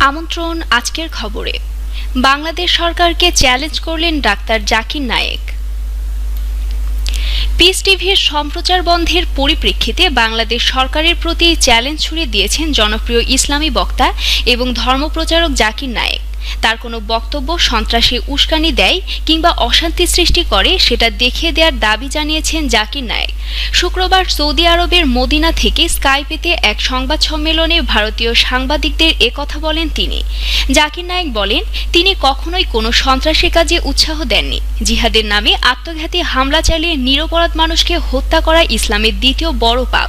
আমন্ত্রণ আজকের খবরে। বাংলাদেশ সরকারকে চ্যালেঞ্জ করলেন ডাক্তার জাকির নায়েক। পিস টিভির সম্প্রচার বন্ধের পরিপ্রেক্ষিতে বাংলাদেশ সরকারের প্রতি চ্যালেঞ্জ ছুড়ে দিয়েছেন জনপ্রিয় ইসলামী বক্তা এবং ধর্মপ্রচারক জাকির নায়েক। তার কোনো বক্তব্য সন্ত্রাসী উস্কানি দেয় কিংবা অশান্তি সৃষ্টি করে সেটা দেখিয়ে দেওয়ার দাবি জানিয়েছেন জাকির নায়েক। শুক্রবার সৌদি আরবের মদিনা থেকে স্কাইপেতে এক সংবাদ সম্মেলনে ভারতীয় সাংবাদিকদের একথা বলেন তিনি। জাকির নায়েক বলেন, তিনি কখনোই কোনো সন্ত্রাসী কাজে উৎসাহ দেননি। জিহাদের নামে আত্মঘাতী হামলা চালিয়ে নিরপরাধ মানুষকে হত্যা করা ইসলামের দ্বিতীয় বড় পাপ।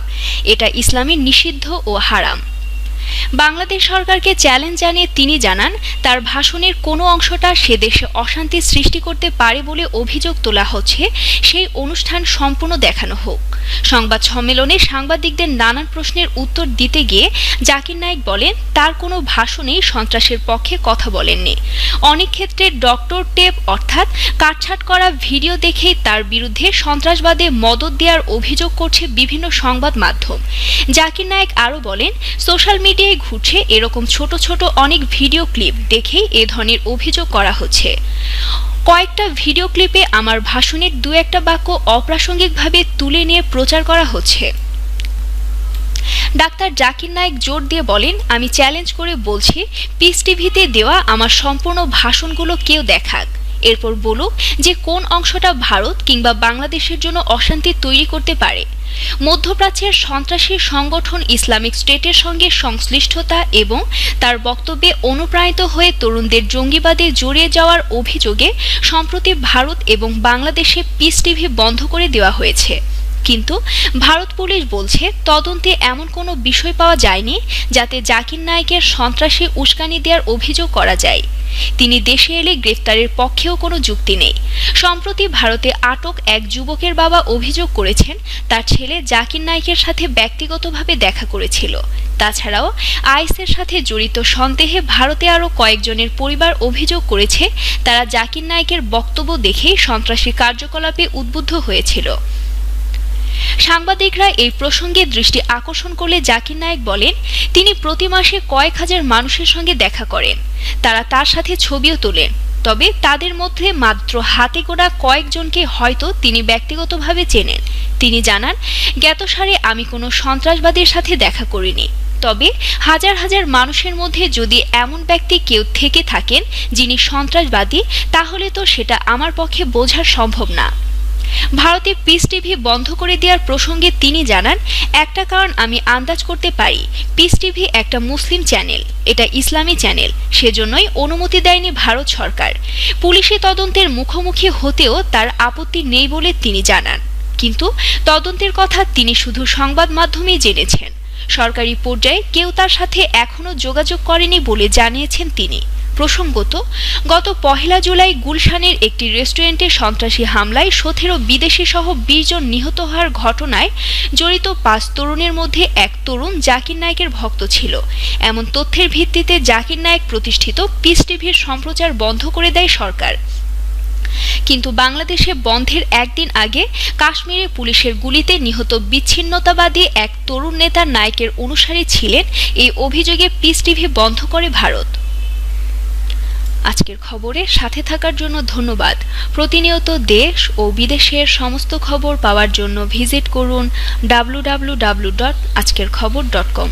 এটা ইসলামের নিষিদ্ধ ও হারাম। বাংলাদেশ সরকারকে চ্যালেঞ্জ জানিয়ে তিনি জানান, তার ভাষণের কোনো অংশটা সে দেশে অশান্তি সৃষ্টি করতে পারে বলে অভিযোগ তোলা হচ্ছে, সেই অনুষ্ঠান সম্পূর্ণ দেখানো হোক। সংবাদ সম্মেলনে সাংবাদিকদের নানান প্রশ্নের উত্তর দিতে গিয়ে জাকির নায়েক বলেন, তার কোনো ভাষণেই সন্ত্রাসের পক্ষে কথা বলেননি। অনেক ক্ষেত্রে ডক্টর টেপ অর্থাৎ কাটছাঁট করা ভিডিও দেখেই তার বিরুদ্ধে সন্ত্রাসবাদে মদদ দেওয়ার অভিযোগ করছে বিভিন্ন সংবাদ মাধ্যম। জাকির নায়েক আরও বলেন, সোশ্যাল মিডিয়ায় ঘুরছে এরকম ছোট ছোট অনেক ভিডিও ক্লিপ দেখেই এ ধরনের অভিযোগ করা হচ্ছে। কয়েকটা ভিডিও ক্লিপে আমার ভাষণের দু একটা বাক্য অপ্রাসঙ্গিকভাবে তুলে নিয়ে প্রচার করা হচ্ছে। ডাক্তার জাকির নায়েক জোর দিয়ে বলেন, আমি চ্যালেঞ্জ করে বলছি, পিস টিভিতে দেওয়া আমার সম্পূর্ণ ভাষণগুলো কেউ দেখাক, এরপর বলুক যে কোন অংশটা ভারত কিংবা বাংলাদেশের জন্য অশান্তি তৈরি করতে পারে। মধ্যপ্রাচ্যের সন্ত্রাসী সংগঠন ইসলামিক স্টেটের সঙ্গে সংশ্লিষ্টতা এবং তার বক্তব্যে অনুপ্রাণিত হয়ে তরুণদের জঙ্গিবাদে জড়িয়ে যাওয়ার অভিযোগে সম্প্রতি ভারত এবং বাংলাদেশে পিস টিভি বন্ধ করে দেওয়া হয়েছে। কিন্তু ভারত পুলিশ বলছে, তদন্তে এমন কোনো বিষয় পাওয়া যায়নি যাতে জাকির নায়েকের সন্ত্রাসী উস্কানি দেওয়ার অভিযোগ করা যায়। তিনি দেশে এলে গ্রেফতারের পক্ষেও কোনো যুক্তি নেই। সম্প্রতি ভারতে আটক এক যুবকের বাবা অভিযোগ করেছেন, তার ছেলে জাকির নায়েকের সাথে ব্যক্তিগতভাবে দেখা করেছিল। তাছাড়াও আইএসের সাথে জড়িত সন্দেহে ভারতে আরও কয়েকজনের পরিবার অভিযোগ করেছে, তারা জাকির নায়েকের বক্তব্য দেখেই সন্ত্রাসী কার্যকলাপে উদ্বুদ্ধ হয়েছিল। সাংবাদিকরা এই প্রসঙ্গে দৃষ্টি আকর্ষণ করলে জাকির নায়েক বলেন, তিনি প্রতি মাসে কয়েক হাজার মানুষের সঙ্গে দেখা করেন, তারা তার সাথে ছবিও তোলেন। তবে তাদের মধ্যে মাত্র হাতে গোনা কয়েকজনকে হয়তো তিনি ব্যক্তিগতভাবে চেনেন। তিনি জানান, জ্ঞাতসারে আমি কোনো সন্ত্রাসবাদীর সাথে দেখা করিনি। তবে হাজার হাজার মানুষের মধ্যে যদি এমন ব্যক্তি কেউ থেকে থাকেন যিনি সন্ত্রাসবাদী, তাহলে তো সেটা আমার পক্ষে বোঝা সম্ভব না। ভারতে পিস টিভি বন্ধ করে দেওয়ার প্রসঙ্গে তিনি জানান, একটা কারণ আমি আন্দাজ করতে পারি, পিস টিভি একটা মুসলিম চ্যানেল, এটা ইসলামী চ্যানেল, সেজন্যই অনুমতি দেয়নি ভারত সরকার। পুলিশি তদন্তের মুখোমুখি হতেও তার আপত্তি নেই বলে তিনি জানান। কিন্তু তদন্তের কথা তিনি শুধু সংবাদ মাধ্যমেই জেনেছেন। সরকারি পর্যায়ে কেউ তার সাথে এখনও যোগাযোগ করেনি বলে জানিয়েছেন তিনি। প্রসঙ্গত, গত 1 জুলাই গুলশানের একটি রেস্টুরেন্টে সন্ত্রাসী হামলায় 17 বিদেশি সহ 20 জন নিহত হওয়ার ঘটনায় জড়িত 5 তরুণের মধ্যে এক তরুণ জাকির নায়েকের ভক্ত ছিল। এমন তথ্যের ভিত্তিতে জাকির নায়েক প্রতিষ্ঠিত পিস টিভির সম্প্রচার বন্ধ করে দেয় সরকার। কিন্তু বাংলাদেশে বন্ধের একদিন আগে কাশ্মীরে পুলিশের গুলিতে নিহত বিচ্ছিন্নতাবাদী এক তরুণ নেতার নায়েকের অনুসারী ছিলেন, এই অভিযোগে পিস টিভি বন্ধ করে ভারত। আজকের খবরে সাথে থাকার জন্য ধন্যবাদ। প্রতিনিয়ত দেশ ও বিদেশের সমস্ত খবর পাওয়ার জন্য ভিজিট করুন www.ajkerkhobor.com।